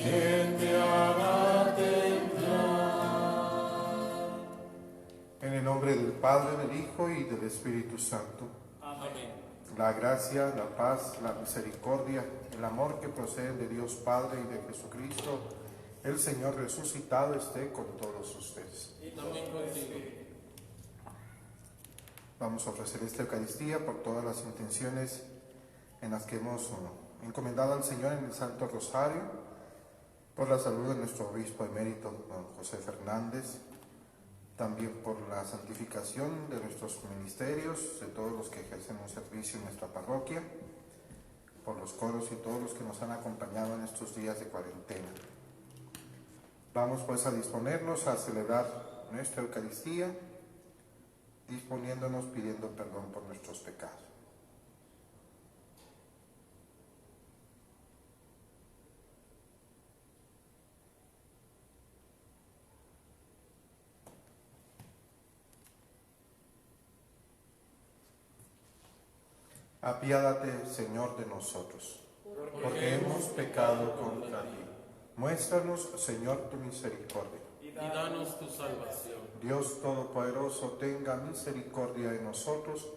¿quién me hará temblar? En el nombre del Padre, del Hijo y del Espíritu Santo. Amén. La gracia, la paz, la misericordia, el amor que proceden de Dios Padre y de Jesucristo, el Señor resucitado, esté con todos ustedes. Y también contigo. Vamos a ofrecer esta Eucaristía por todas las intenciones en las que hemos encomendado al Señor en el Santo Rosario, por la salud de nuestro obispo emérito, don José Fernández, también por la santificación de nuestros ministerios, de todos los que ejercen un servicio en nuestra parroquia, por los coros y todos los que nos han acompañado en estos días de cuarentena. Vamos pues a disponernos a celebrar nuestra Eucaristía, disponiéndonos pidiendo perdón por nuestros pecados. Apiádate, Señor, de nosotros, porque hemos pecado contra ti. Muéstranos, Señor, tu misericordia. Y danos tu salvación. Dios Todopoderoso, tenga misericordia de nosotros,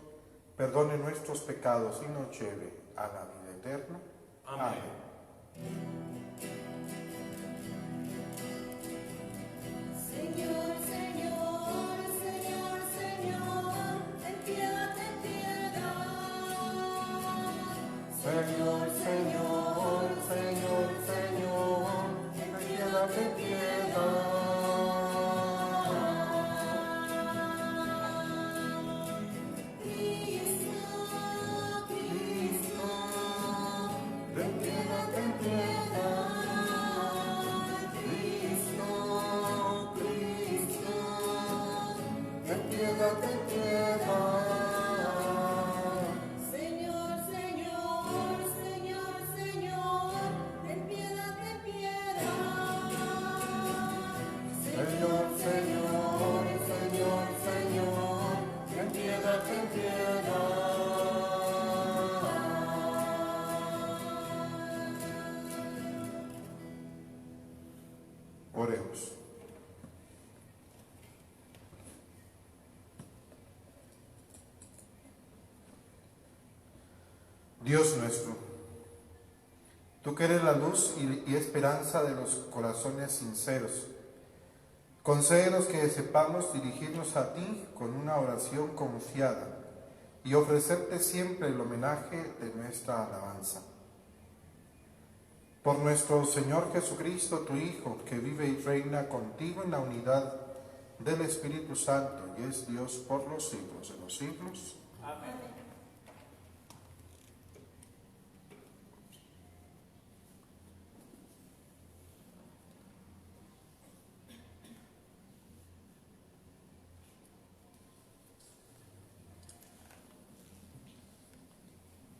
perdone nuestros pecados y nos lleve a la vida eterna. Amén. Señor, Señor, Señor, Señor, ten piedad, ten piedad. Señor, Señor, Señor, Señor, ten piedad, ten piedad. Cristo, Ten piedad, ten piedad. Cristo, Cristo, ten piedad, ten piedad. Señor, Señor, Señor, Señor, ten piedad, ten piedad. Señor, Señor, Señor, Señor, ten piedad, ten piedad. Oremos. Dios nuestro, tú que eres la luz y esperanza de los corazones sinceros, concédenos que sepamos dirigirnos a ti con una oración confiada y ofrecerte siempre el homenaje de nuestra alabanza. Por nuestro Señor Jesucristo, tu Hijo, que vive y reina contigo en la unidad del Espíritu Santo y es Dios por los siglos de los siglos. Amén.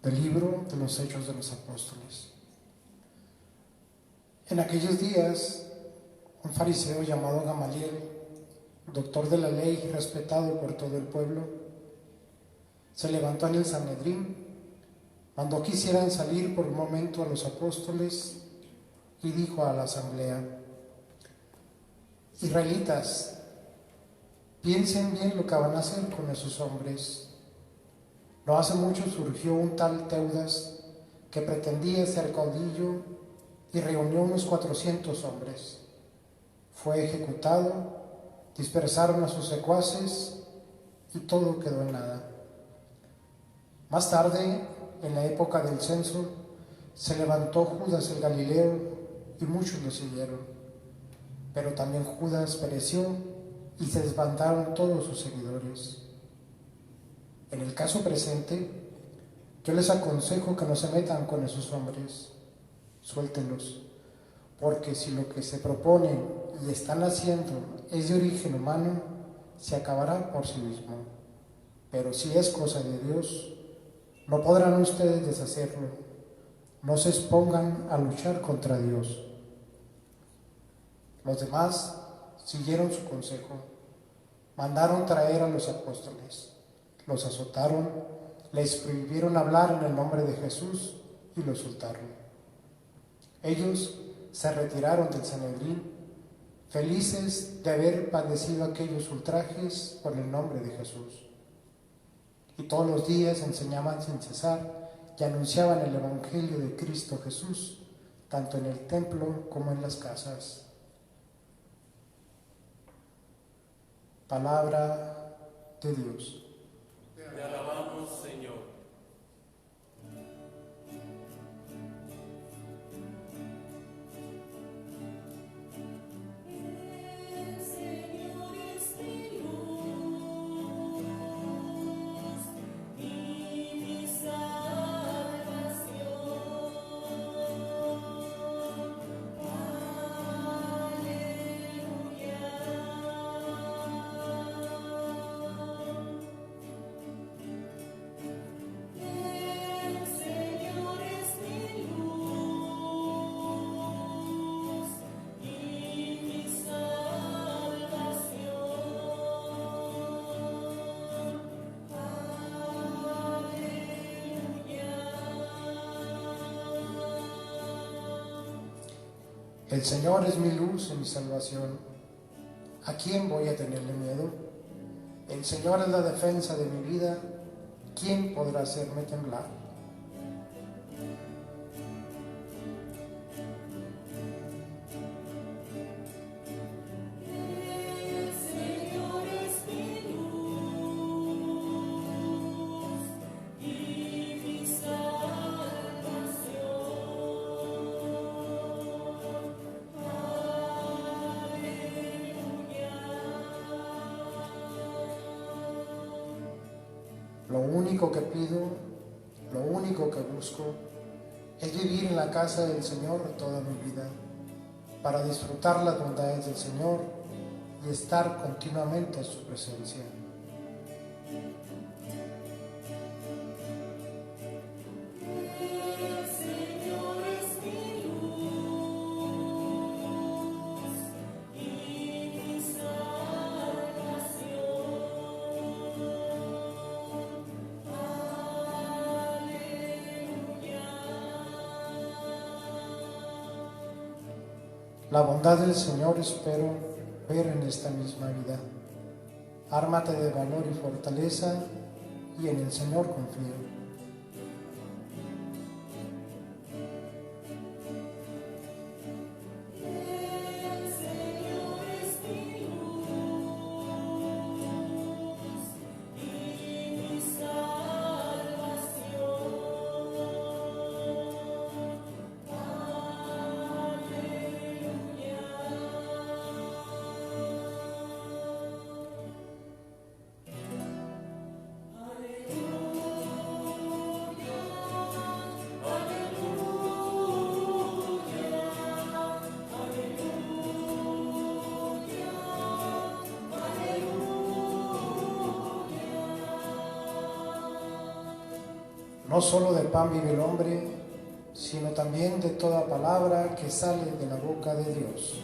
Del libro de los Hechos de los Apóstoles. En aquellos días, un fariseo llamado Gamaliel, doctor de la ley y respetado por todo el pueblo, se levantó en el Sanedrín, mandó que hicieran salir por un momento a los apóstoles y dijo a la asamblea: Israelitas, piensen bien lo que van a hacer con esos hombres. No hace mucho surgió un tal Teudas que pretendía ser caudillo y reunió unos 400 hombres. Fue ejecutado, dispersaron a sus secuaces y todo quedó en nada. Más tarde, en la época del censo, se levantó Judas el Galileo y muchos lo siguieron. Pero también Judas pereció y se desbandaron todos sus seguidores. En el caso presente, yo les aconsejo que no se metan con esos hombres, suéltenlos, porque si lo que se proponen y están haciendo es de origen humano, se acabará por sí mismo. Pero si es cosa de Dios, no podrán ustedes deshacerlo. No se expongan a luchar contra Dios. Los demás siguieron su consejo, mandaron traer a los apóstoles. Los azotaron, les prohibieron hablar en el nombre de Jesús y los soltaron. Ellos se retiraron del Sanedrín, felices de haber padecido aquellos ultrajes por el nombre de Jesús. Y todos los días enseñaban sin cesar y anunciaban el Evangelio de Cristo Jesús, tanto en el templo como en las casas. Palabra de Dios. Te alabamos, Señor. El Señor es mi luz y mi salvación. El Señor es mi luz y mi salvación. El Señor es mi luz y mi salvación. ¿A quién voy a tenerle miedo? El Señor es la defensa de mi vida. ¿Quién podrá hacerme temblar? El Señor es mi luz y mi salvación. Lo único que pido, lo único que busco, es vivir en la casa del Señor toda mi vida, para disfrutar las bondades del Señor y estar continuamente en su presencia. El Señor es mi luz y mi salvación. La bondad del Señor espero ver en esta misma vida. Ármate de valor y fortaleza, y en el Señor confío. El Señor es mi luz y mi salvación. No solo de pan vive el hombre, sino también de toda palabra que sale de la boca de Dios.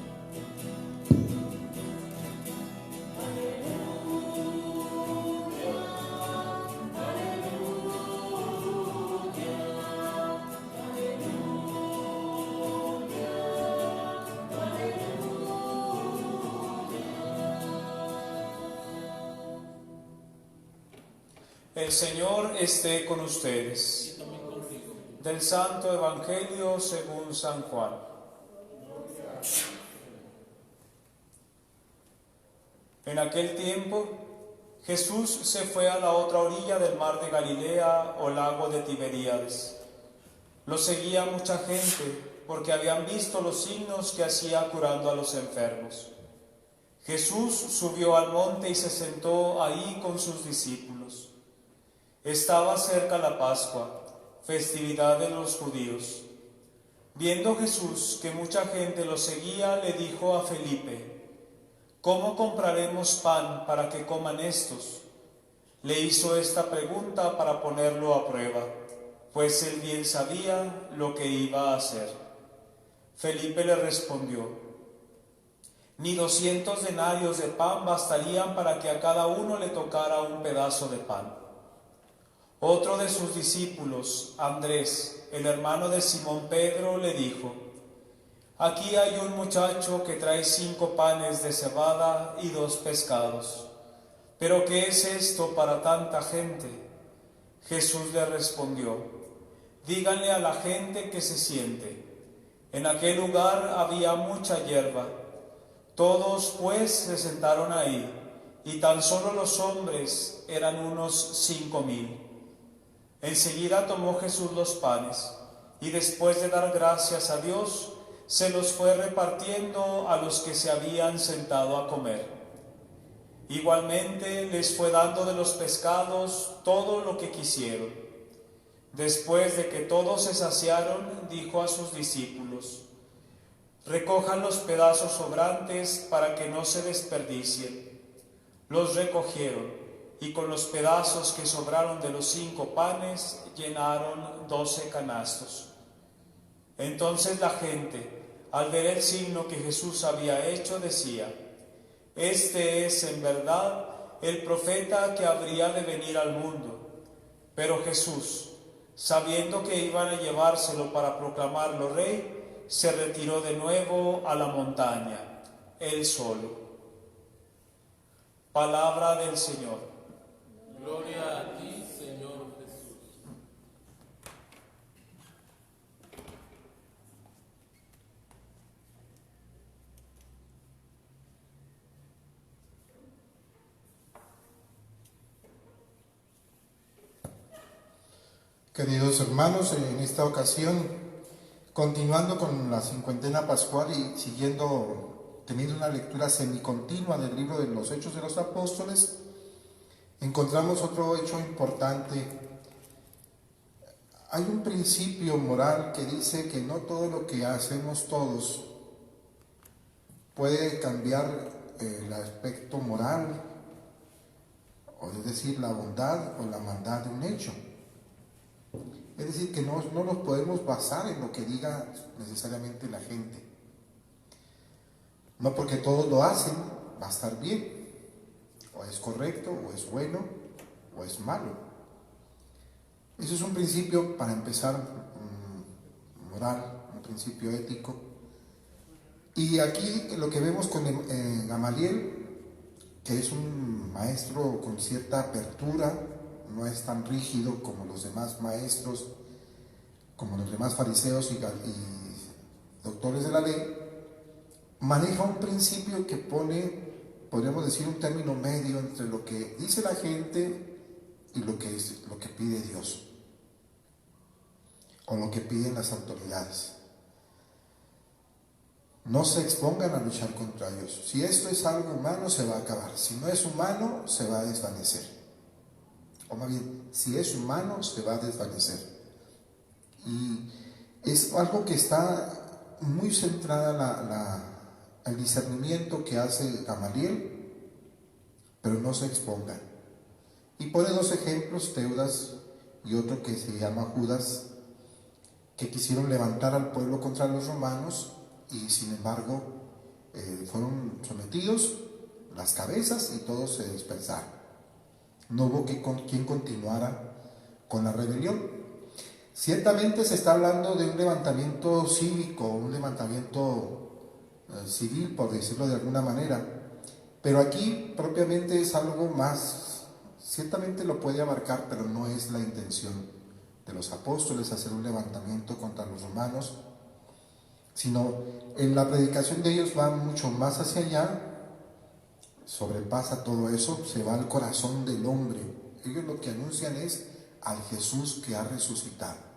El Señor esté con ustedes. Del Santo Evangelio según San Juan. En aquel tiempo, Jesús se fue a la otra orilla del mar de Galilea o lago de Tiberíades. Lo seguía mucha gente porque habían visto los signos que hacía curando a los enfermos. Jesús subió al monte y se sentó ahí con sus discípulos. Estaba cerca la Pascua, festividad de los judíos. Viendo Jesús que mucha gente lo seguía, le dijo a Felipe: ¿cómo compraremos pan para que coman estos? Le hizo esta pregunta para ponerlo a prueba, pues él bien sabía lo que iba a hacer. Felipe le respondió: ni 200 denarios de pan bastarían para que a cada uno le tocara un pedazo de pan. Otro de sus discípulos, Andrés, el hermano de Simón Pedro, le dijo: aquí hay un muchacho que trae 5 panes de cebada y 2 pescados. ¿Pero qué es esto para tanta gente? Jesús le respondió: díganle a la gente que se siente. En aquel lugar había mucha hierba. Todos pues se sentaron ahí, y tan solo los hombres eran unos 5,000. Enseguida tomó Jesús los panes, y después de dar gracias a Dios, se los fue repartiendo a los que se habían sentado a comer. Igualmente les fue dando de los pescados todo lo que quisieron. Después de que todos se saciaron, dijo a sus discípulos: recojan los pedazos sobrantes para que no se desperdicien. Los recogieron, y con los pedazos que sobraron de los 5 panes llenaron 12 canastos. Entonces la gente, al ver el signo que Jesús había hecho, decía: este es en verdad el profeta que habría de venir al mundo. Pero Jesús, sabiendo que iban a llevárselo para proclamarlo rey, se retiró de nuevo a la montaña, él solo. Palabra del Señor. Gloria a ti, Señor Jesús. Queridos hermanos, en esta ocasión, continuando con la cincuentena pascual y teniendo una lectura semicontinua del libro de los Hechos de los Apóstoles, encontramos otro hecho importante. Hay un principio moral que dice que no todo lo que hacemos todos puede cambiar el aspecto moral, o es decir, la bondad o la maldad de un hecho. Es decir, que no nos podemos basar en lo que diga necesariamente la gente. No porque todos lo hacen, va a estar bien. O es correcto, o es bueno, o es malo. Eso es un principio, para empezar, moral, un principio ético. Y aquí lo que vemos con Gamaliel, que es un maestro con cierta apertura, no es tan rígido como los demás maestros, como los demás fariseos y doctores de la ley, maneja un principio que pone, podríamos decir, un término medio entre lo que dice la gente y lo que pide Dios, o lo que piden las autoridades. No se expongan a luchar contra ellos. Si esto es algo humano, se va a acabar. Si no es humano, se va a desvanecer. O más bien, si es humano, se va a desvanecer. Y es algo que está muy centrada el discernimiento que hace Gamaliel, pero no se expongan. Y pone 2 ejemplos, Teudas y otro que se llama Judas, que quisieron levantar al pueblo contra los romanos y sin embargo fueron sometidos, las cabezas, y todos se dispersaron. No hubo quien continuara con la rebelión. Ciertamente se está hablando de un levantamiento cívico, un levantamiento civil, por decirlo de alguna manera, pero aquí propiamente es algo más. Ciertamente lo puede abarcar, pero no es la intención de los apóstoles hacer un levantamiento contra los romanos, sino en la predicación de ellos va mucho más hacia allá. Sobrepasa todo eso, se va al corazón del hombre. Ellos lo que anuncian es al Jesús que ha resucitado.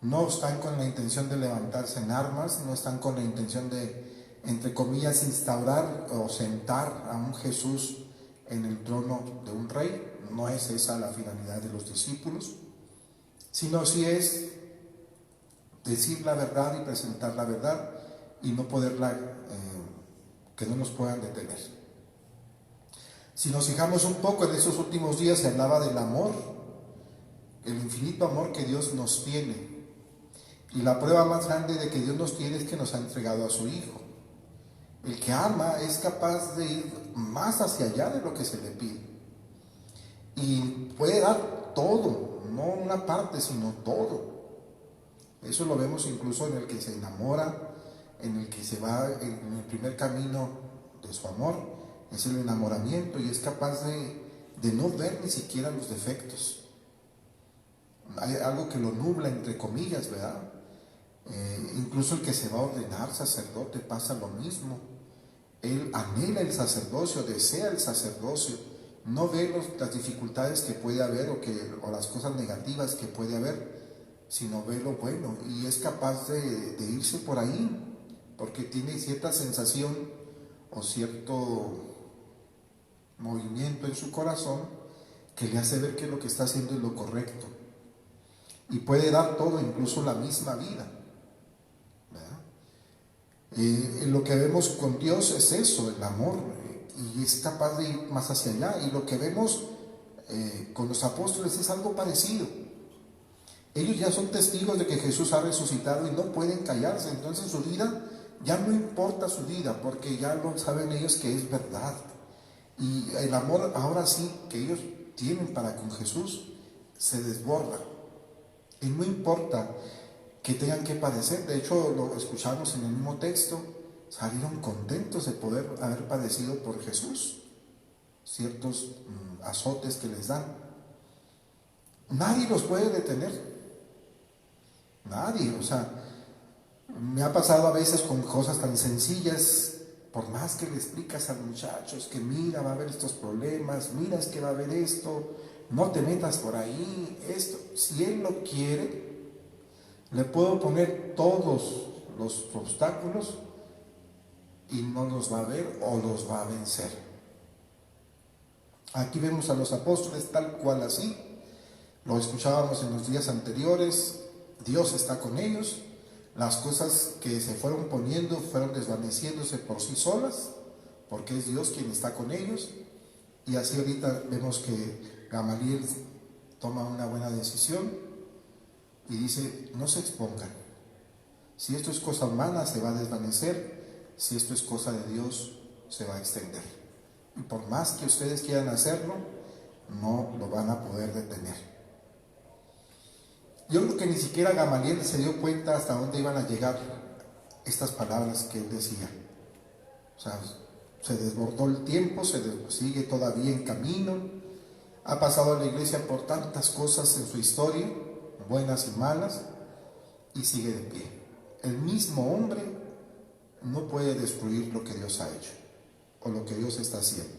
No están con la intención de levantarse en armas, no están con la intención de, entre comillas, instaurar o sentar a un Jesús en el trono de un rey. No es esa la finalidad de los discípulos, sino sí es decir la verdad y presentar la verdad y no poderla, que no nos puedan detener. Si nos fijamos un poco, en esos últimos días se hablaba del amor, el infinito amor que Dios nos tiene. Y la prueba más grande de que Dios nos tiene es que nos ha entregado a su Hijo. El que ama es capaz de ir más hacia allá de lo que se le pide. Y puede dar todo, no una parte, sino todo. Eso lo vemos incluso en el que se enamora, en el que se va en el primer camino de su amor, es el enamoramiento, y es capaz de no ver ni siquiera los defectos. Hay algo que lo nubla, entre comillas, ¿verdad? Incluso el que se va a ordenar sacerdote pasa lo mismo. Él anhela el sacerdocio, desea el sacerdocio, no ve las dificultades que puede haber o las cosas negativas que puede haber, sino ve lo bueno, y es capaz de irse por ahí, porque tiene cierta sensación o cierto movimiento en su corazón que le hace ver que lo que está haciendo es lo correcto, y puede dar todo, incluso la misma vida, ¿verdad? Lo que vemos con Dios es eso, el amor, y es capaz de ir más hacia allá, y lo que vemos con los apóstoles es algo parecido. Ellos ya son testigos de que Jesús ha resucitado y no pueden callarse, entonces su vida ya no importa su vida, porque ya lo saben ellos que es verdad. Y el amor ahora sí que ellos tienen para con Jesús se desborda. Y no importa que tengan que padecer. De hecho, lo escuchamos en el mismo texto, salieron contentos de poder haber padecido por Jesús ciertos azotes que les dan. Nadie los puede detener. Nadie, o sea, me ha pasado a veces con cosas tan sencillas. Por más que le explicas a los muchachos que mira, va a haber estos problemas, mira, es que va a haber esto, no te metas por ahí, esto. Si Él lo quiere, le puedo poner todos los obstáculos y no los va a ver o los va a vencer. Aquí vemos a los apóstoles tal cual así, lo escuchábamos en los días anteriores. Dios está con ellos. Las cosas que se fueron poniendo fueron desvaneciéndose por sí solas, porque es Dios quien está con ellos. Y así ahorita vemos que Gamaliel toma una buena decisión y dice: no se expongan. Si esto es cosa humana, se va a desvanecer. Si esto es cosa de Dios, se va a extender. Y por más que ustedes quieran hacerlo, no lo van a poder detener. Yo creo que ni siquiera Gamaliel se dio cuenta hasta dónde iban a llegar estas palabras que él decía. O sea, se desbordó el tiempo, sigue todavía en camino. Ha pasado la iglesia por tantas cosas en su historia, buenas y malas, y sigue de pie. El mismo hombre no puede destruir lo que Dios ha hecho o lo que Dios está haciendo.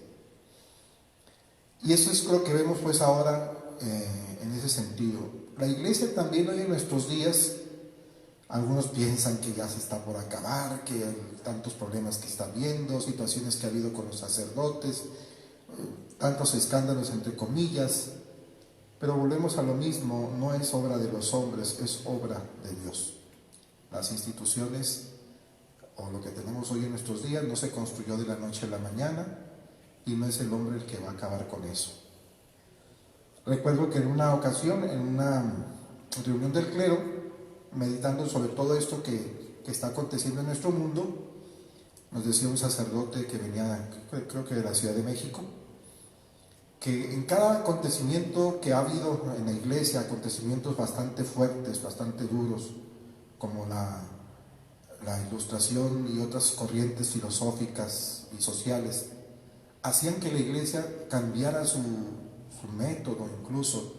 Y eso es lo que vemos pues ahora en ese sentido. La iglesia también hoy en nuestros días, algunos piensan que ya se está por acabar, que hay tantos problemas que está viendo, situaciones que ha habido con los sacerdotes, tantos escándalos entre comillas, pero volvemos a lo mismo, no es obra de los hombres, es obra de Dios. Las instituciones o lo que tenemos hoy en nuestros días no se construyó de la noche a la mañana, y no es el hombre el que va a acabar con eso. Recuerdo que en una ocasión, en una reunión del clero, meditando sobre todo esto que está aconteciendo en nuestro mundo, nos decía un sacerdote que venía, creo que de la Ciudad de México, que en cada acontecimiento que ha habido en la iglesia, acontecimientos bastante fuertes, bastante duros, como la Ilustración y otras corrientes filosóficas y sociales, hacían que la iglesia cambiara su método incluso,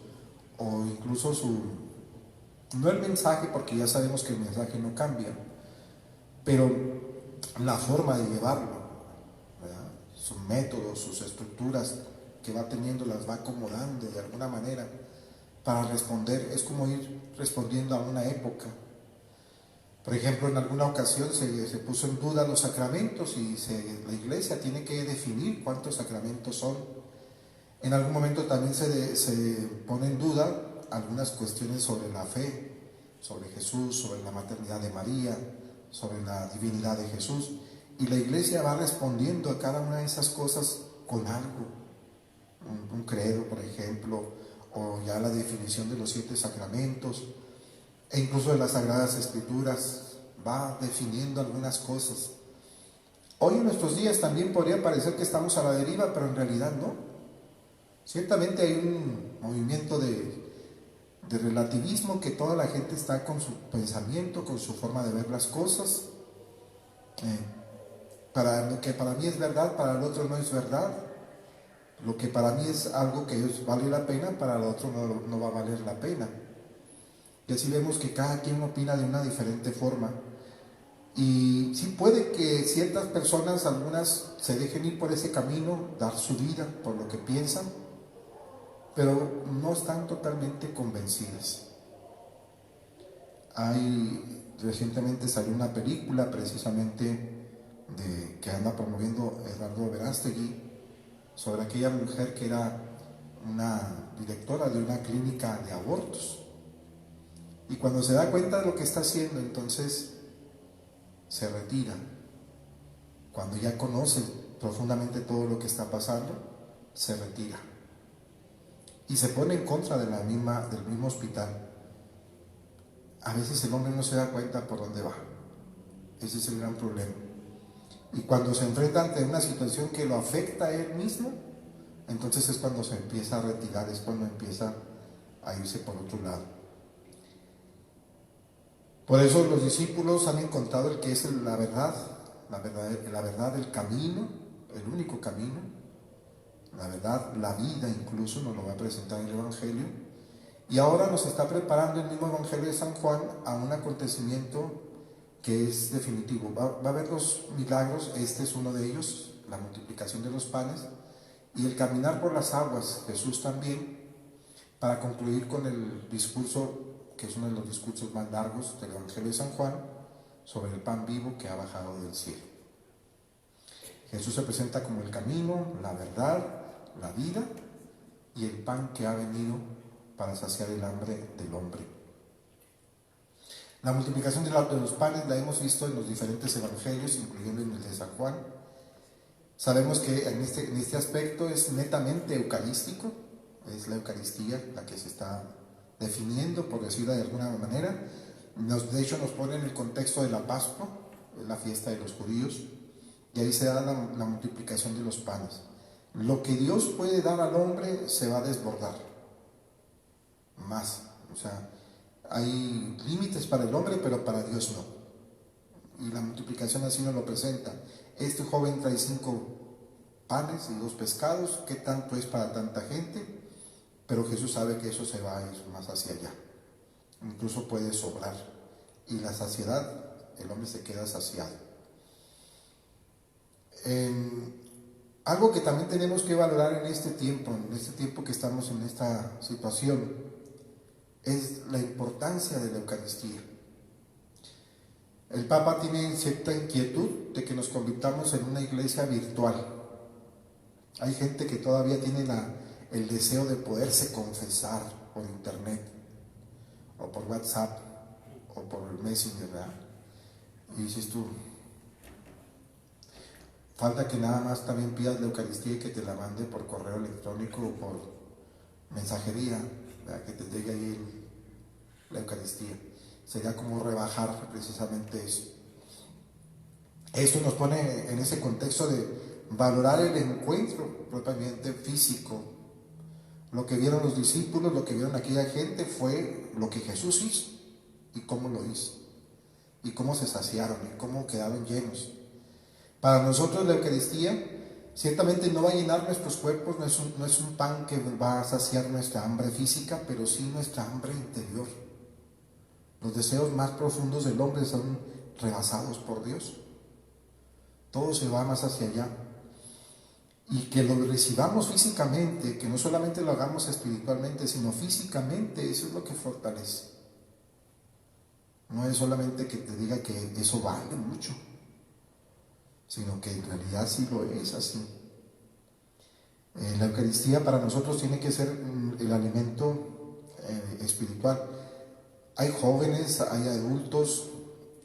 o incluso no el mensaje, porque ya sabemos que el mensaje no cambia, pero la forma de llevarlo, ¿verdad? Sus métodos, sus estructuras que va teniendo, las va acomodando de alguna manera para responder. Es como ir respondiendo a una época. Por ejemplo, en alguna ocasión se puso en duda los sacramentos y la iglesia tiene que definir cuántos sacramentos son. En algún momento también se pone en duda algunas cuestiones sobre la fe, sobre Jesús, sobre la maternidad de María, sobre la divinidad de Jesús. Y la iglesia va respondiendo a cada una de esas cosas con algo, un credo, por ejemplo, o ya la definición de los 7 sacramentos, e incluso de las Sagradas Escrituras, va definiendo algunas cosas. Hoy en nuestros días también podría parecer que estamos a la deriva, pero en realidad no. Ciertamente hay un movimiento de relativismo, que toda la gente está con su pensamiento, con su forma de ver las cosas, Para lo que para mí es verdad, para el otro no es verdad. Lo que para mí es algo que vale la pena, para el otro no va a valer la pena. Y así vemos que cada quien opina de una diferente forma. Y sí puede que ciertas personas, algunas se dejen ir por ese camino, dar su vida por lo que piensan, pero no están totalmente convencidas. Recientemente salió una película precisamente que anda promoviendo Eduardo Verástegui, sobre aquella mujer que era una directora de una clínica de abortos. Y cuando se da cuenta de lo que está haciendo, entonces se retira. Cuando ya conoce profundamente todo lo que está pasando, se retira. Y se pone en contra del mismo hospital. A veces el hombre no se da cuenta por dónde va. Ese es el gran problema. Y cuando se enfrenta ante una situación que lo afecta a él mismo, entonces es cuando se empieza a retirar, es cuando empieza a irse por otro lado. Por eso los discípulos han encontrado el que es la verdad, el camino, el único camino, la verdad, la vida incluso, nos lo va a presentar el Evangelio. Y ahora nos está preparando el mismo Evangelio de San Juan a un acontecimiento que es definitivo. Va a haber los milagros, este es uno de ellos, la multiplicación de los panes, y el caminar por las aguas, Jesús también, para concluir con el discurso, que es uno de los discursos más largos del Evangelio de San Juan, sobre el pan vivo que ha bajado del cielo. Jesús se presenta como el camino, la verdad, la vida y el pan que ha venido para saciar el hambre del hombre. La multiplicación de los panes la hemos visto en los diferentes evangelios, incluyendo en el de San Juan. Sabemos que en este aspecto es netamente eucarístico, es la Eucaristía la que se está definiendo, por decirlo de alguna manera. De hecho nos pone en el contexto de la Pascua, la fiesta de los judíos, y ahí se da la multiplicación de los panes. Lo que Dios puede dar al hombre se va a desbordar más, o sea, hay límites para el hombre, pero para Dios no. Y la multiplicación así nos lo presenta. Este joven trae 5 panes y 2 pescados, ¿qué tanto es para tanta gente? Pero Jesús sabe que eso se va a ir más hacia allá, incluso puede sobrar, y la saciedad, el hombre se queda saciado. Algo que también tenemos que valorar en este tiempo que estamos en esta situación, es la importancia de la Eucaristía. El Papa tiene cierta inquietud de que nos convirtamos en una iglesia virtual. Hay gente que todavía tiene el deseo de poderse confesar por internet, o por WhatsApp, o por el Messenger, ¿verdad? Y dices tú, falta que nada más también pidas la Eucaristía y que te la mande por correo electrónico o por mensajería, ¿verdad? Que te llegue ahí la Eucaristía. Sería como rebajar precisamente eso. Esto nos pone en ese contexto de valorar el encuentro propiamente físico. Lo que vieron los discípulos, lo que vieron aquella gente fue lo que Jesús hizo y cómo lo hizo y cómo se saciaron y cómo quedaron llenos. Para nosotros la Eucaristía ciertamente no va a llenar nuestros cuerpos, no es un pan que va a saciar nuestra hambre física, pero sí nuestra hambre interior. Los deseos más profundos del hombre son rebasados por Dios. Todo se va más hacia allá. Y que lo recibamos físicamente, que no solamente lo hagamos espiritualmente, sino físicamente, eso es lo que fortalece. No es solamente que te diga que eso vale mucho, sino que en realidad sí lo es así. La Eucaristía para nosotros tiene que ser el alimento espiritual. Hay jóvenes, hay adultos,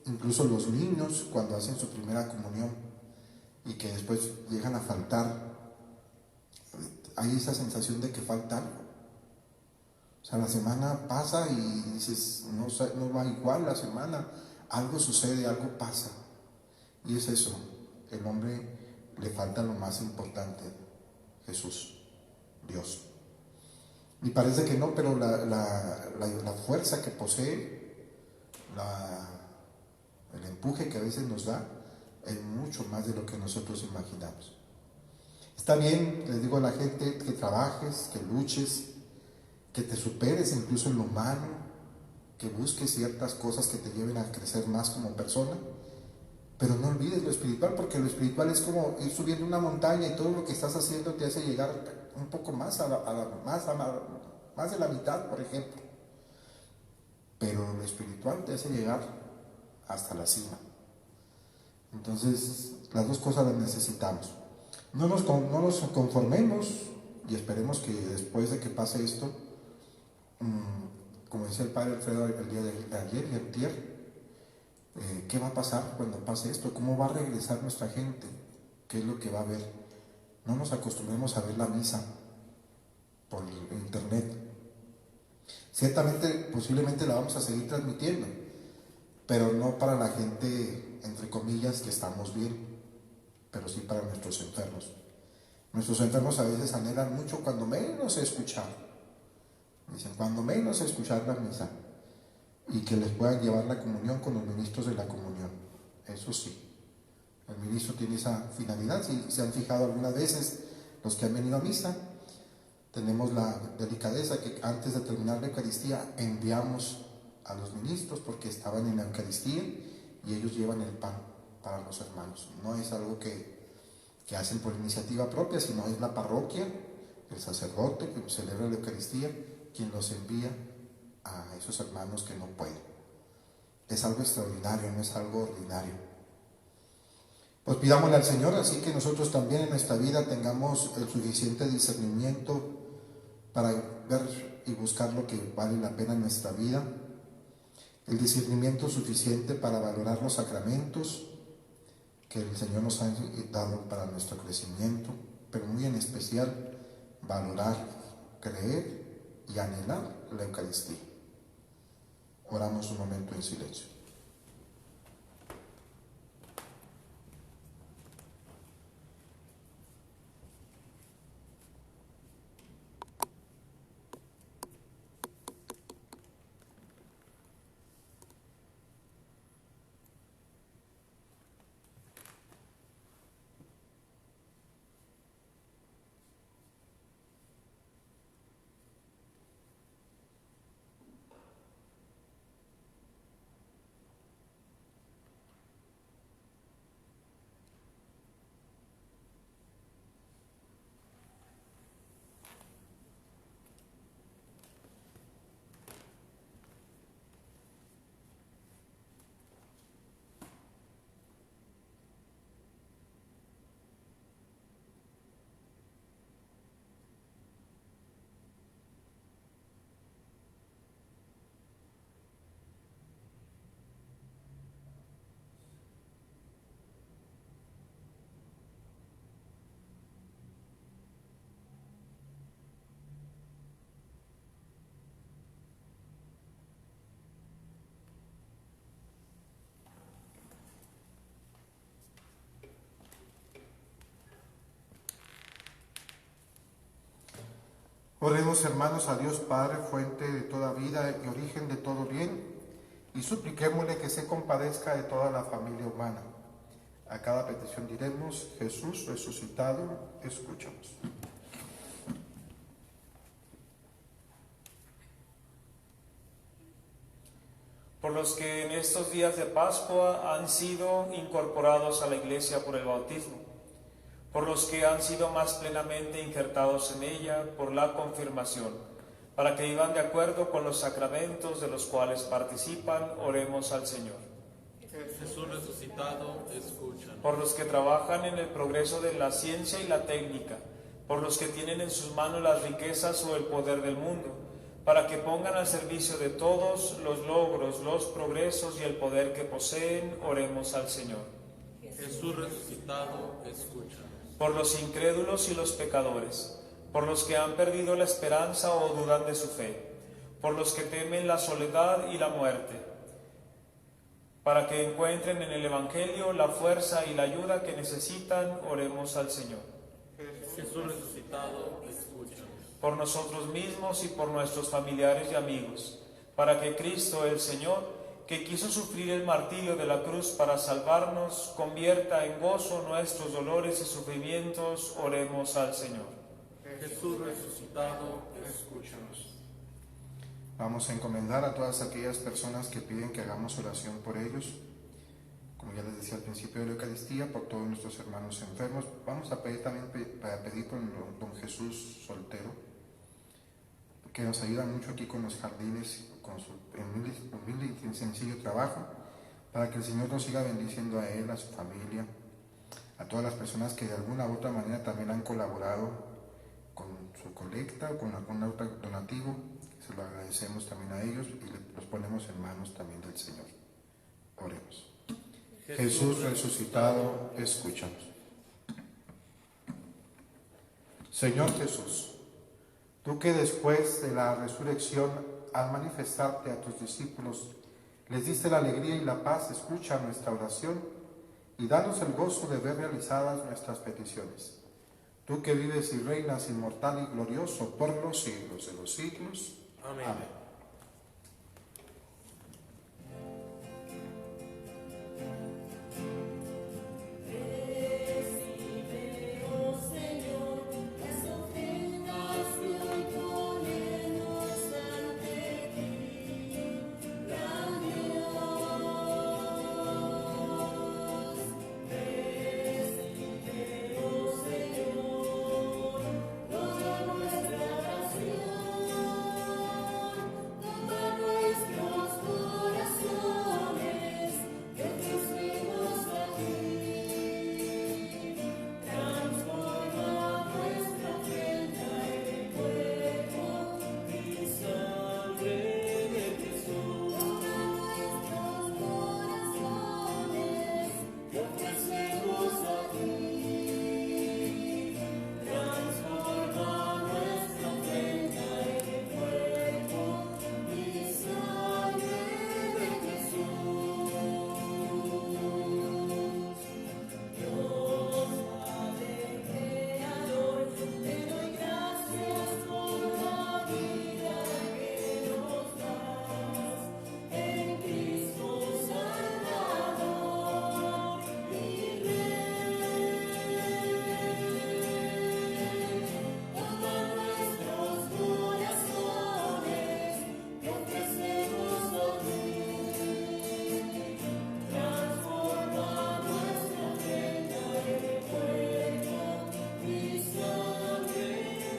incluso los niños cuando hacen su primera comunión y que después llegan a faltar, hay esa sensación de que falta algo. O sea, la semana pasa y dices, no va igual la semana, algo sucede, algo pasa. Y es eso, el hombre le falta lo más importante, Jesús, Dios. Y parece que no, pero la fuerza que posee, el empuje que a veces nos da, en mucho más de lo que nosotros imaginamos. Está bien, les digo a la gente, que trabajes, que luches, que te superes incluso en lo humano, que busques ciertas cosas que te lleven a crecer más como persona, pero no olvides lo espiritual, porque lo espiritual es como ir subiendo una montaña y todo lo que estás haciendo te hace llegar un poco más más de la mitad, por ejemplo. Pero lo espiritual te hace llegar hasta la cima. Entonces, las dos cosas las necesitamos. No nos conformemos y esperemos que después de que pase esto, como decía el padre Alfredo el día de ayer y antier, ¿qué va a pasar cuando pase esto? ¿Cómo va a regresar nuestra gente? ¿Qué es lo que va a haber? No nos acostumbremos a ver la misa por internet. Ciertamente, posiblemente la vamos a seguir transmitiendo, pero no para la gente, entre comillas, que estamos bien, pero sí para nuestros enfermos. Nuestros enfermos a veces anhelan mucho, cuando menos escuchar. Dicen, cuando menos escuchar la misa, y que les puedan llevar la comunión con los ministros de la comunión. Eso sí, el ministro tiene esa finalidad. Si se han fijado algunas veces, los que han venido a misa, tenemos la delicadeza que antes de terminar la Eucaristía enviamos a los ministros porque estaban en la Eucaristía y ellos llevan el pan para los hermanos. No es algo que hacen por iniciativa propia, sino es la parroquia, el sacerdote que celebra la Eucaristía, quien los envía a esos hermanos que no pueden. Es algo extraordinario, no es algo ordinario. Pues pidámosle al Señor así que nosotros también en nuestra vida tengamos el suficiente discernimiento para ver y buscar lo que vale la pena en nuestra vida, el discernimiento suficiente para valorar los sacramentos que el Señor nos ha dado para nuestro crecimiento, pero muy en especial valorar, creer y anhelar la Eucaristía. Oramos un momento en silencio. Oremos, hermanos, a Dios Padre, fuente de toda vida y origen de todo bien, y supliquémosle que se compadezca de toda la familia humana. A cada petición diremos: Jesús resucitado, escúchanos. Por los que en estos días de Pascua han sido incorporados a la Iglesia por el bautismo, por los que han sido más plenamente injertados en ella por la confirmación, para que vivan de acuerdo con los sacramentos de los cuales participan, oremos al Señor. Jesús resucitado, escúchanos. Por los que trabajan en el progreso de la ciencia y la técnica, por los que tienen en sus manos las riquezas o el poder del mundo, para que pongan al servicio de todos los logros, los progresos y el poder que poseen, oremos al Señor. Jesús resucitado, escúchanos. Por los incrédulos y los pecadores, por los que han perdido la esperanza o dudan de su fe, por los que temen la soledad y la muerte, para que encuentren en el Evangelio la fuerza y la ayuda que necesitan, oremos al Señor. Jesús resucitado, escúchanos. Por nosotros mismos y por nuestros familiares y amigos, para que Cristo el Señor, que quiso sufrir el martirio de la cruz para salvarnos, convierta en gozo nuestros dolores y sufrimientos. Oremos al Señor. Jesús resucitado, escúchanos. Vamos a encomendar a todas aquellas personas que piden que hagamos oración por ellos. Como ya les decía al principio de la Eucaristía, por todos nuestros hermanos enfermos. Vamos a pedir también por don Jesús soltero, que nos ayuda mucho aquí con los jardines, con su humilde y sencillo trabajo, para que el Señor nos siga bendiciendo a él, a su familia, a todas las personas que de alguna u otra manera también han colaborado con su colecta o con algún otro donativo. Se lo agradecemos también a ellos y los ponemos en manos también del Señor. Oremos. Jesús resucitado, escúchanos. Señor Jesús, tú que después de la resurrección, al manifestarte a tus discípulos, les diste la alegría y la paz, escucha nuestra oración y danos el gozo de ver realizadas nuestras peticiones. Tú que vives y reinas inmortal y glorioso por los siglos de los siglos. Amén. Amén. Recibe, oh Señor, las ofrendas que hoy ponemos ante ti, gran Dios. Recibe, oh Señor, toda nuestra oración, toma nuestros corazones, que ofrecemos a ti. Transforma nuestra ofrenda en el cuerpo y sangre de Jesús. Toma nuestros corazones, que ofrecemos a ti. Transforma nuestra ofrenda en el cuerpo y sangre de Jesús. Dios Padre Creador, te doy gracias por la vida que nos das en Cristo Salvador y Rey. Toma nuestros corazones, que ofrecemos a ti. Transforma nuestra ofrenda en el cuerpo y sangre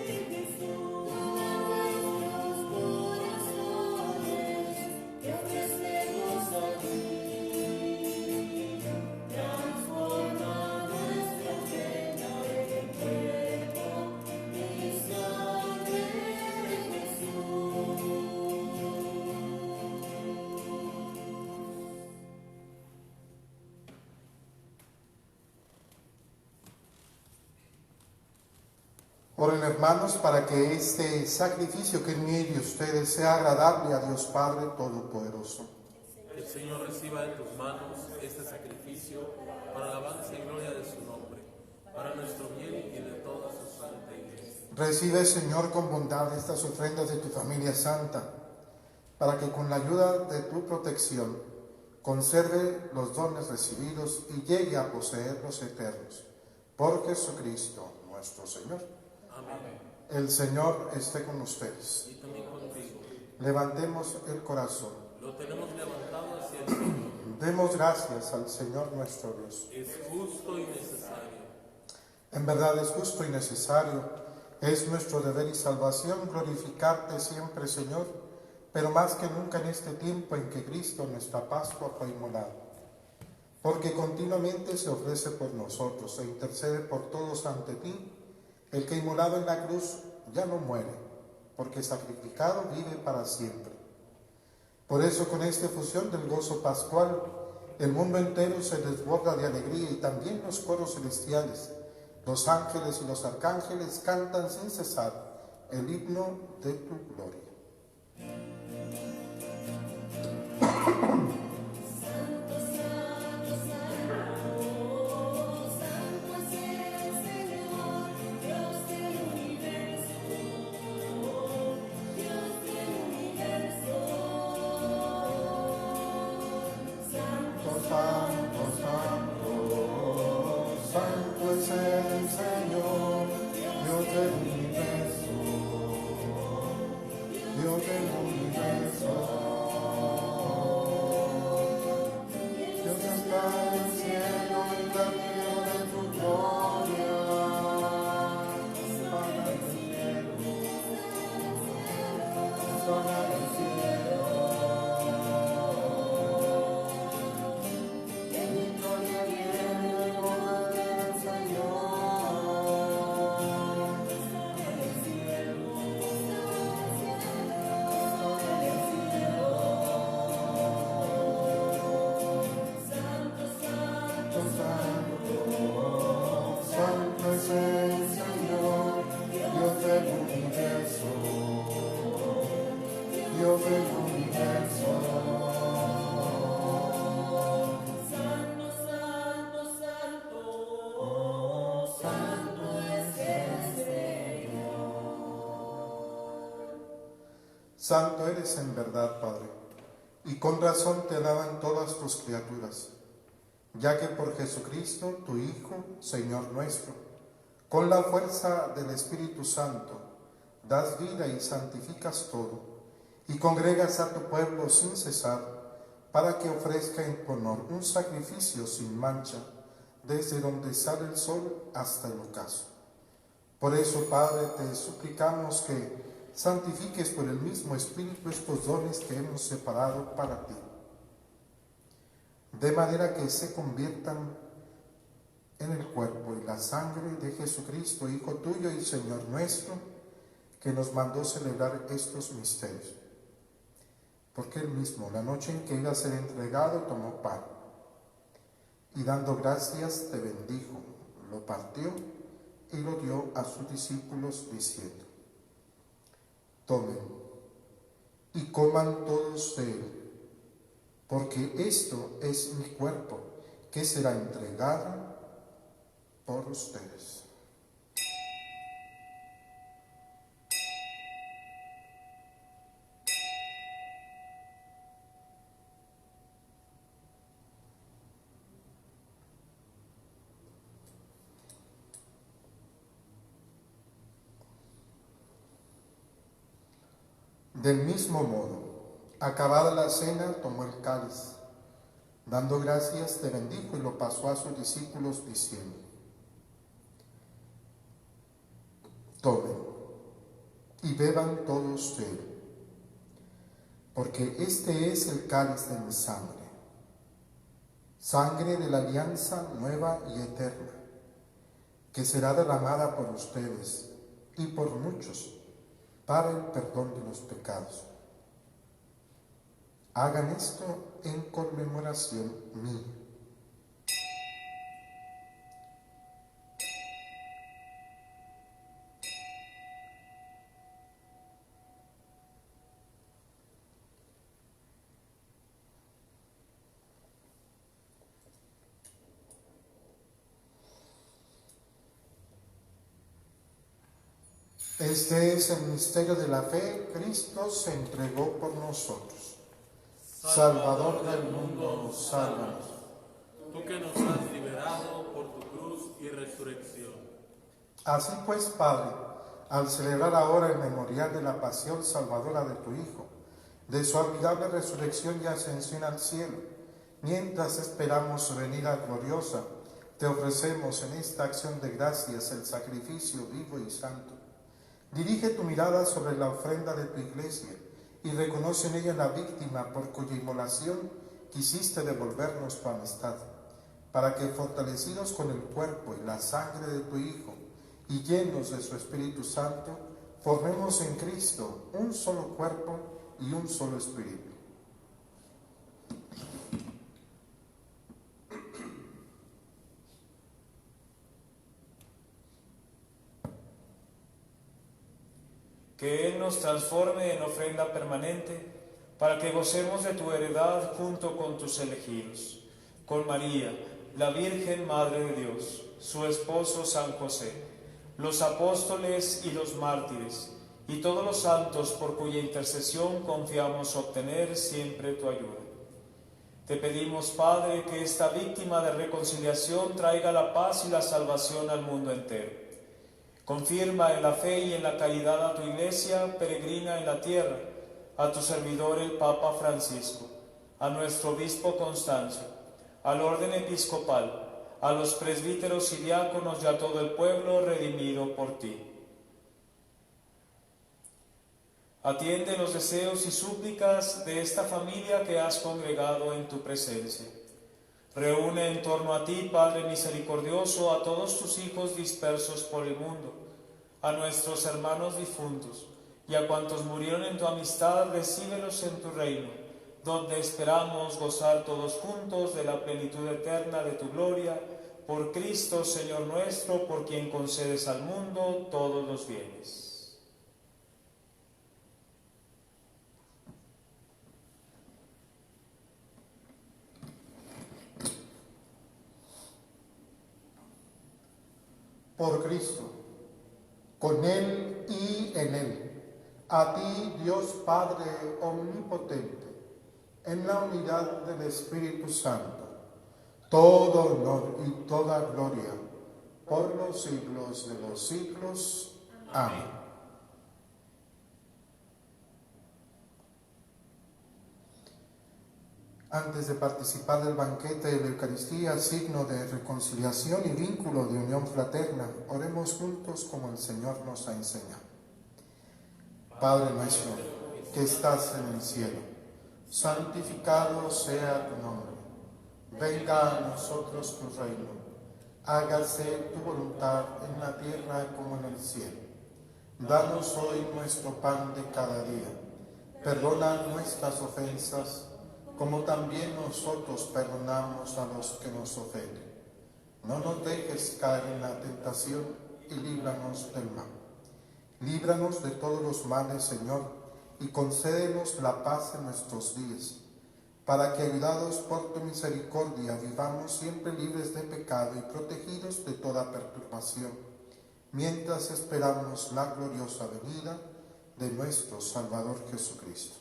de Jesús. Toma nuestros corazones, que ofrecemos a ti. Transforma nuestra ofrenda en el cuerpo y sangre de Jesús. Oren, hermanos, para que este sacrificio que es mío y de ustedes sea agradable a Dios Padre Todopoderoso. El Señor reciba de tus manos este sacrificio para alabanza y gloria de su nombre, para nuestro bien y de toda su santa iglesia. Recibe, Señor, con bondad estas ofrendas de tu familia santa, para que con la ayuda de tu protección conserve los dones recibidos y llegue a poseer los eternos. Por Jesucristo nuestro Señor. Amén. El Señor esté con ustedes. Y también contigo. Levantemos el corazón. Lo tenemos levantado hacia el Señor. Demos gracias al Señor nuestro Dios. Es justo y necesario. En verdad es justo y necesario, es nuestro deber y salvación glorificarte siempre, Señor, pero más que nunca en este tiempo en que Cristo, nuestra Pascua, fue inmolado. Porque continuamente se ofrece por nosotros e intercede por todos ante ti, el que inmolado en la cruz ya no muere, porque sacrificado vive para siempre. Por eso, con esta efusión del gozo pascual, el mundo entero se desborda de alegría y también los coros celestiales, los ángeles y los arcángeles cantan sin cesar el himno de tu gloria. Santo, santo, santo es el Señor, Dios del universo, Dios del universo. Santo eres en verdad, Padre, y con razón te alaban todas tus criaturas, ya que por Jesucristo, tu Hijo, Señor nuestro, con la fuerza del Espíritu Santo, das vida y santificas todo, y congregas a tu pueblo sin cesar, para que ofrezca en tu honor un sacrificio sin mancha, desde donde sale el sol hasta el ocaso. Por eso, Padre, te suplicamos que santifiques por el mismo Espíritu estos dones que hemos separado para ti, de manera que se conviertan en el cuerpo y la sangre de Jesucristo, Hijo tuyo y Señor nuestro, que nos mandó celebrar estos misterios. Porque él mismo, la noche en que iba a ser entregado, tomó pan, y dando gracias te bendijo, lo partió y lo dio a sus discípulos diciendo: tomen y coman todos de él, porque esto es mi cuerpo, que será entregado por ustedes. Del mismo modo, acabada la cena, tomó el cáliz, dando gracias, te bendijo y lo pasó a sus discípulos diciendo: tomen y beban todos de él, porque este es el cáliz de mi sangre, sangre de la alianza nueva y eterna, que será derramada por ustedes y por muchos para el perdón de los pecados. Hagan esto en conmemoración mía. Este es el misterio de la fe. Cristo se entregó por nosotros. Salvador del mundo, sálvanos. Tú que nos has liberado por tu cruz y resurrección. Así pues, Padre, al celebrar ahora el memorial de la pasión salvadora de tu Hijo, de su admirable resurrección y ascensión al cielo, mientras esperamos su venida gloriosa, te ofrecemos en esta acción de gracias el sacrificio vivo y santo. Dirige tu mirada sobre la ofrenda de tu iglesia y reconoce en ella la víctima por cuya inmolación quisiste devolvernos tu amistad, para que, fortalecidos con el cuerpo y la sangre de tu Hijo y llenos de su Espíritu Santo, formemos en Cristo un solo cuerpo y un solo espíritu. Que Él nos transforme en ofrenda permanente, para que gocemos de tu heredad junto con tus elegidos, con María, la Virgen Madre de Dios, su esposo San José, los apóstoles y los mártires, y todos los santos por cuya intercesión confiamos obtener siempre tu ayuda. Te pedimos, Padre, que esta víctima de reconciliación traiga la paz y la salvación al mundo entero. Confirma en la fe y en la caridad a tu Iglesia peregrina en la tierra, a tu servidor el Papa Francisco, a nuestro obispo Constancio, al orden episcopal, a los presbíteros y diáconos y a todo el pueblo redimido por ti. Atiende los deseos y súplicas de esta familia que has congregado en tu presencia. Reúne en torno a ti, Padre misericordioso, a todos tus hijos dispersos por el mundo, a nuestros hermanos difuntos, y a cuantos murieron en tu amistad, recíbelos en tu reino, donde esperamos gozar todos juntos de la plenitud eterna de tu gloria, por Cristo, Señor nuestro, por quien concedes al mundo todos los bienes. Por Cristo, con Él y en Él, A ti, Dios Padre omnipotente, en la unidad del Espíritu Santo, todo honor y toda gloria por los siglos de los siglos. Amén. Antes de participar del banquete de la Eucaristía, signo de reconciliación y vínculo de unión fraterna, oremos juntos como el Señor nos ha enseñado. Padre nuestro, que estás en el cielo, santificado sea tu nombre. Venga a nosotros tu reino. Hágase tu voluntad en la tierra como en el cielo. Danos hoy nuestro pan de cada día. Perdona nuestras ofensas, como también nosotros perdonamos a los que nos ofenden. No nos dejes caer en la tentación y líbranos del mal. Líbranos de todos los males, Señor, y concédenos la paz en nuestros días, para que, ayudados por tu misericordia, vivamos siempre libres de pecado y protegidos de toda perturbación, mientras esperamos la gloriosa venida de nuestro Salvador Jesucristo.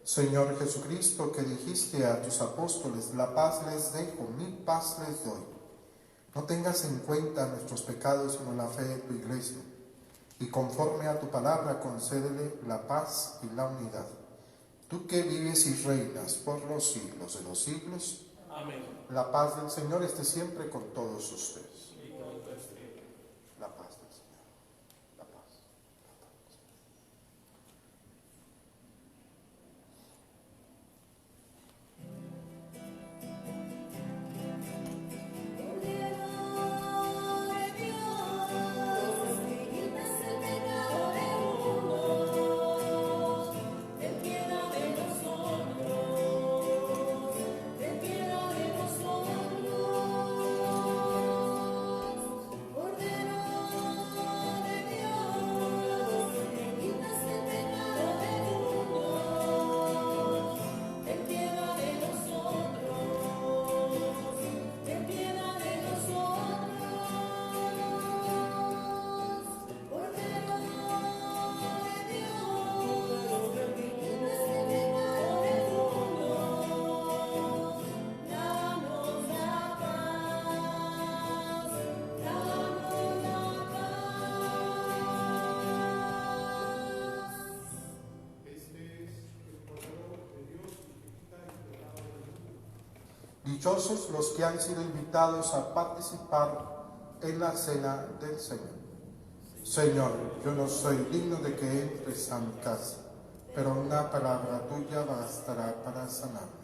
Señor Jesucristo, que dijiste a tus apóstoles, la paz les dejo, mi paz les doy. No tengas en cuenta nuestros pecados, sino la fe de tu Iglesia, y conforme a tu palabra concédele la paz y la unidad. Tú que vives y reinas por los siglos de los siglos. Amén. La paz del Señor esté siempre con todos ustedes. La paz del Señor. La paz. Dichosos los que han sido invitados a participar en la cena del Señor. Señor, yo no soy digno de que entres a mi casa, pero una palabra tuya bastará para sanarme.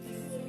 Jesús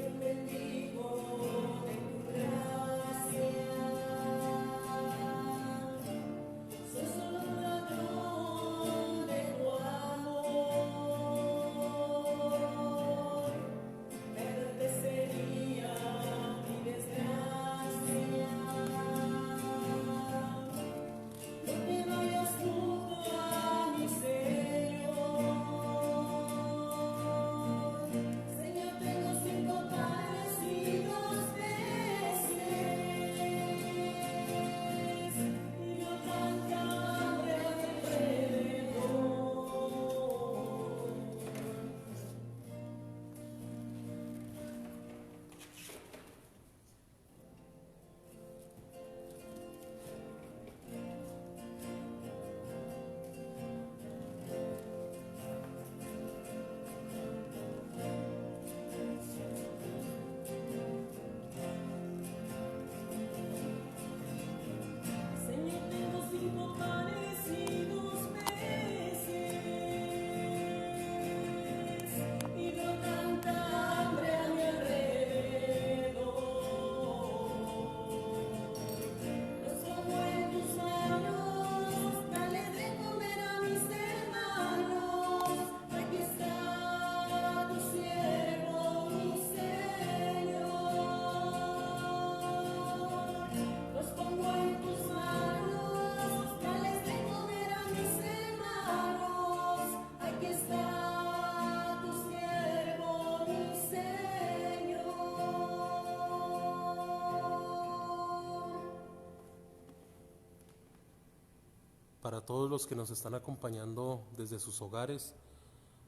para todos los que nos están acompañando desde sus hogares,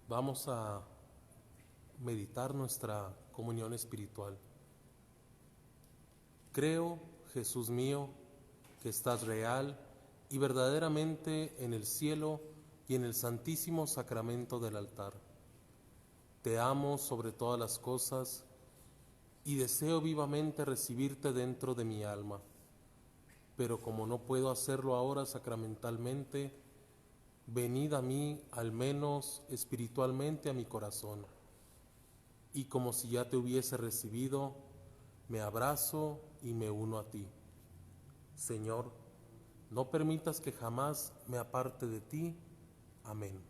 vamos a meditar nuestra comunión espiritual. Creo, Jesús mío, que estás real y verdaderamente en el cielo y en el santísimo sacramento del altar. Te amo sobre todas las cosas y deseo vivamente recibirte dentro de mi alma. Pero como no puedo hacerlo ahora sacramentalmente, venid a mí, al menos espiritualmente, a mi corazón. Y como si ya te hubiese recibido, me abrazo y me uno a ti. Señor, no permitas que jamás me aparte de ti. Amén.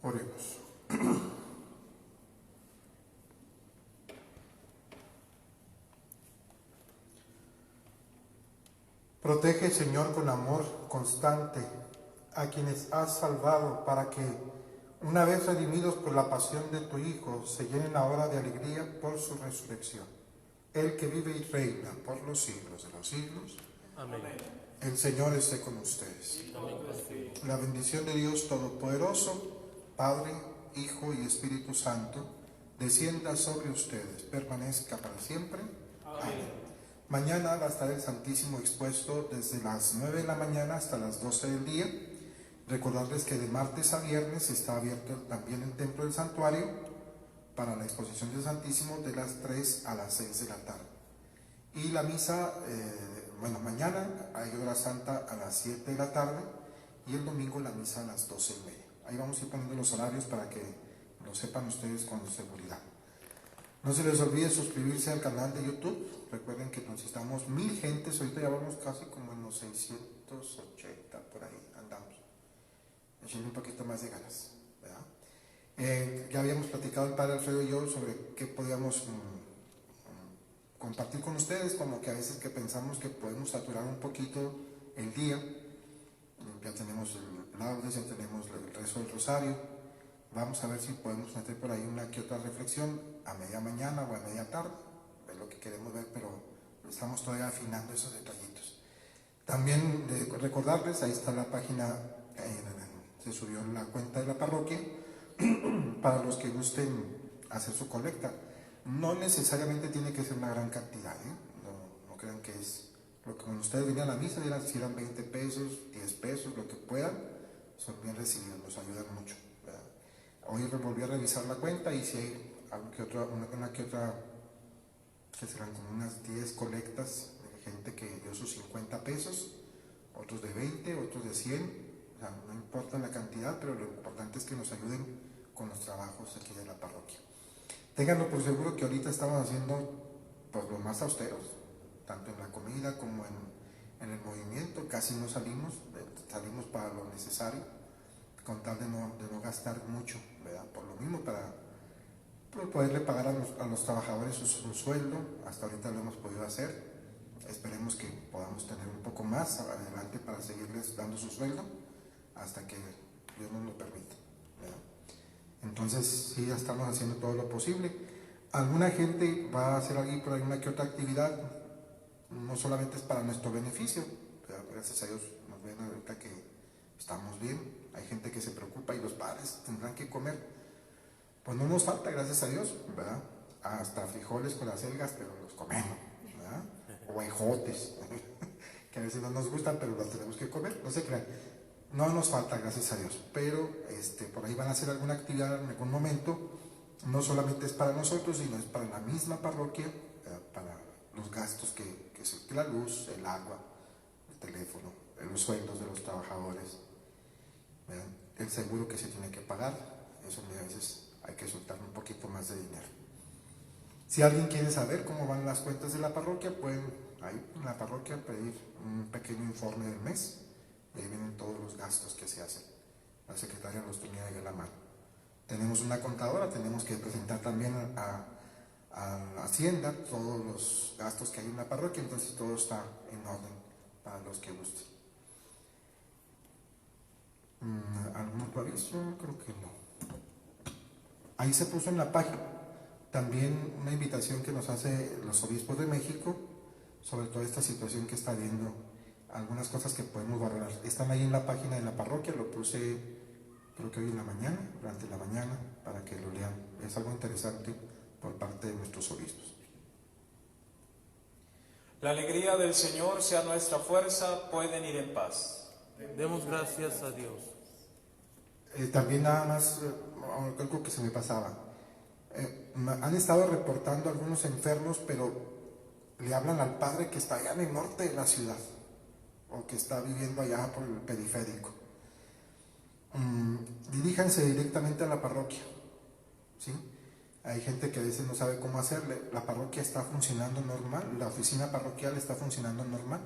Oremos. Protege, Señor, con amor constante a quienes has salvado, para que, una vez redimidos por la pasión de tu Hijo, se llenen ahora de alegría por su resurrección. El que vive y reina por los siglos de los siglos. Amén. El Señor esté con ustedes. La bendición de Dios Todopoderoso, Padre, Hijo y Espíritu Santo, descienda sobre ustedes, permanezca para siempre. Amén. Mañana va a estar el Santísimo expuesto desde las 9 de la mañana hasta las 12 del día. Recordarles que de martes a viernes está abierto también el templo del santuario para la exposición del Santísimo de las 3 a las 6 de la tarde. Y la misa, mañana hay hora santa a las 7 de la tarde y el domingo la misa a las 12:30. Ahí vamos a ir poniendo los horarios para que lo sepan ustedes con seguridad. No se les olvide suscribirse al canal de YouTube. Recuerden que necesitamos 1000 gentes. Ahorita ya vamos casi como en los 680, por ahí andamos. Echando un poquito más de ganas, ¿verdad? Ya habíamos platicado el Padre Alfredo y yo sobre qué podíamos compartir con ustedes, como que a veces que pensamos que podemos saturar un poquito el día. Ya tenemos el laudes, ya tenemos el rezo del rosario. Vamos a ver si podemos meter por ahí una que otra reflexión a media mañana o a media tarde. Es lo que queremos ver, pero estamos todavía afinando esos detallitos. También recordarles, ahí está la página, se subió en la cuenta de la parroquia, para los que gusten hacer su colecta. No necesariamente tiene que ser una gran cantidad, no crean que es lo que cuando ustedes vienen a la misa, si eran 20 pesos, 10 pesos, lo que puedan, son bien recibidos, nos ayudan mucho, ¿verdad? Hoy volví a revisar la cuenta y si hay una que otra, que serán como unas 10 colectas de gente que dio sus 50 pesos, otros de 20, otros de 100, o sea, no importa la cantidad, pero lo importante es que nos ayuden con los trabajos aquí de la parroquia. Ténganlo por seguro que ahorita estamos haciendo pues los más austeros, tanto en la comida como en el movimiento. Casi no salimos para lo necesario, con tal de no gastar mucho, ¿verdad? Por lo mismo, para poderle pagar a los trabajadores su sueldo. Hasta ahorita lo hemos podido hacer. Esperemos que podamos tener un poco más adelante para seguirles dando su sueldo hasta que Dios nos lo permita, ¿verdad? Entonces sí, ya estamos haciendo todo lo posible. Alguna gente va a hacer por alguna que otra actividad, no solamente es para nuestro beneficio, ¿verdad? Gracias a Dios nos ven ahorita que estamos bien. Hay gente que se preocupa y los padres tendrán que comer. Pues no nos falta, gracias a Dios, ¿verdad? Hasta frijoles con las algas, pero los comemos, ¿verdad? O ejotes, que a veces no nos gustan, pero los tenemos que comer, no se crean. No nos falta, gracias a Dios, pero por ahí van a hacer alguna actividad en algún momento. No solamente es para nosotros, sino es para la misma parroquia, para los gastos que la luz, el agua, el teléfono, los sueldos de los trabajadores, ¿verdad? El seguro que se tiene que pagar. Eso a veces hay que soltar un poquito más de dinero. Si alguien quiere saber cómo van las cuentas de la parroquia, pueden ahí en la parroquia pedir un pequeño informe del mes. Y ahí vienen todos los gastos que se hacen. La secretaria los tenía ahí a la mano. Tenemos una contadora, tenemos que presentar también a la Hacienda todos los gastos que hay en la parroquia, entonces todo está en orden para los que gusten. ¿Algún otro aviso? Creo que no. Ahí se puso en la página también una invitación que nos hace los obispos de México sobre toda esta situación que está habiendo, algunas cosas que podemos valorar. Están ahí en la página de la parroquia, lo puse creo que hoy en la mañana, durante la mañana, para que lo lean. Es algo interesante por parte de nuestros obispos. La alegría del Señor sea nuestra fuerza, pueden ir en paz. Demos gracias a Dios. También nada más, algo que se me pasaba. Han estado reportando algunos enfermos, pero le hablan al padre que está allá en el norte de la ciudad, o que está viviendo allá por el periférico. Diríjanse directamente a la parroquia, ¿sí? Hay gente que a veces no sabe cómo hacerle. La parroquia está funcionando normal, la oficina parroquial está funcionando normal.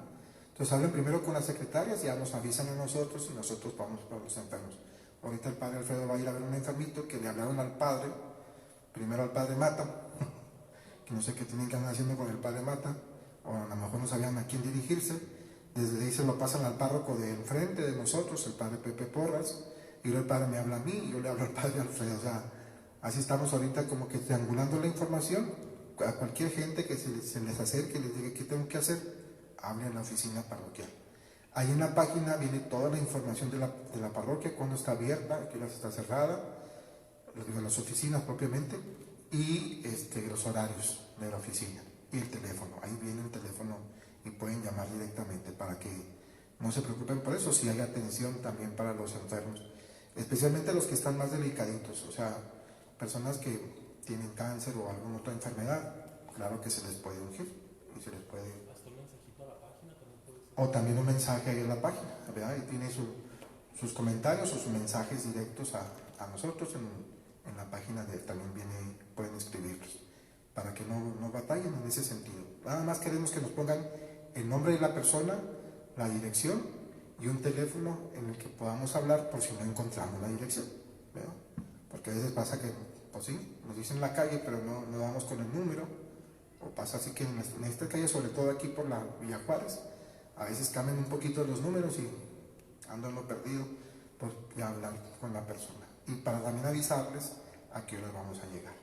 Entonces hablen primero con las secretarias, ya nos avisan a nosotros y nosotros vamos para los enfermos. Ahorita el padre Alfredo va a ir a ver a un enfermito que le hablaron al padre, primero al padre Mata, que no sé qué tienen que andar haciendo con el padre Mata, o a lo mejor no sabían a quién dirigirse. Desde ahí se lo pasan al párroco de enfrente de nosotros, el padre Pepe Porras, y luego el padre me habla a mí y yo le hablo al padre Alfredo. O sea, así estamos ahorita como que triangulando la información. A cualquier gente que se les acerque y les diga qué tengo que hacer, hablen a la oficina parroquial. Ahí en la página viene toda la información de la parroquia, cuándo está abierta, qué horas está cerrada, las oficinas propiamente, y los horarios de la oficina, y el teléfono. Ahí viene el teléfono y pueden llamar directamente para que no se preocupen por eso, si hay atención también para los enfermos, especialmente los que están más delicaditos, o sea, personas que tienen cáncer o alguna otra enfermedad, claro que se les puede ungir y se les puede... Hasta un mensajito a la página también puede ser. O también un mensaje ahí en la página, ¿verdad? Y tiene sus comentarios o sus mensajes directos a nosotros en la página también pueden escribirlos, para que no batallen en ese sentido. Nada más queremos que nos pongan el nombre de la persona, la dirección y un teléfono en el que podamos hablar por si no encontramos la dirección, ¿verdad? Porque a veces pasa que, pues sí, nos dicen la calle, pero no damos con el número, o pasa así que en esta calle, sobre todo aquí por la Villa Juárez, a veces cambian un poquito los números y ando uno perdido por ya hablar con la persona. Y para también avisarles a qué hora vamos a llegar.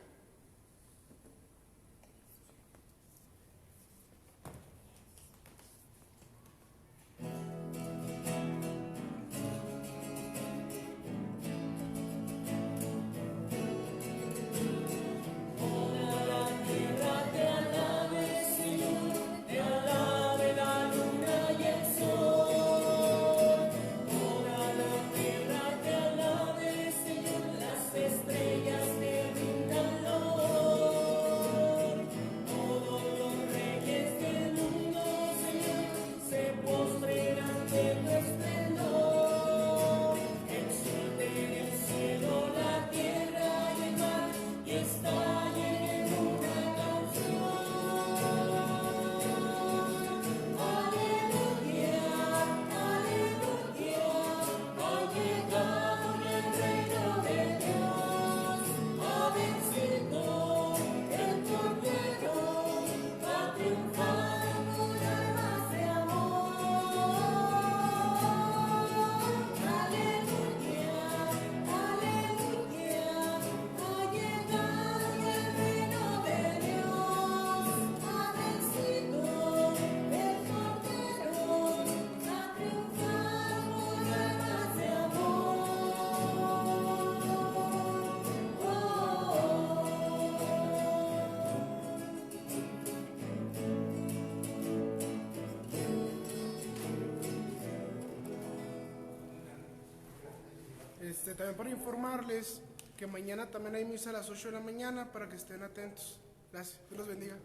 También para informarles que mañana también hay misa a las 8 de la mañana para que estén atentos. Gracias, Dios los bendiga.